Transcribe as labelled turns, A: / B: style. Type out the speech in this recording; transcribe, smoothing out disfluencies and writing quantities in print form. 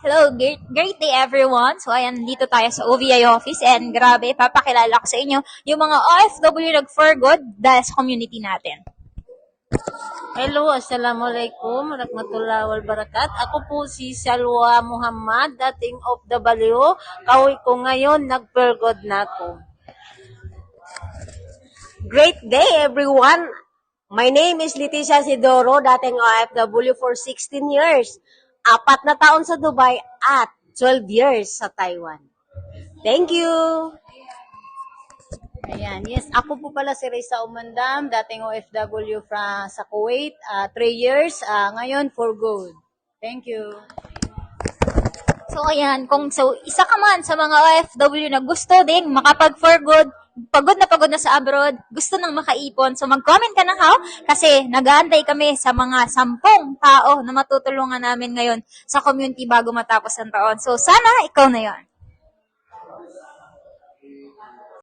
A: Hello, great day everyone. So ayan, dito tayo sa OVI office and grabe, papakilala ko sa inyo yung mga OFW nag-for good dahil sa community natin.
B: Hello, Assalamualaikum, Rahmatullahi Wabarakatuh. Ako po si Salwa Muhammad, dating OFW. Kauwi ko ngayon, nag-pergod na ako.
C: Great day, everyone! My name is Leticia Sidoro, dating OFW for 16 years. 4 na taon sa Dubai at 12 years sa Taiwan. Thank you!
B: Ayan, yes, ako po pala si Reza Umandam, dating OFW sa Kuwait, 3 years, ngayon for good. Thank you.
A: So ayan, kung isa ka man sa mga OFW na gusto ding makapag-for good, pagod na sa abroad, gusto nang makaipon, so mag-comment ka na how kasi nag-aantay kami sa mga 10 tao na matutulungan namin ngayon sa community bago matapos ang taon. So sana ikaw na yon.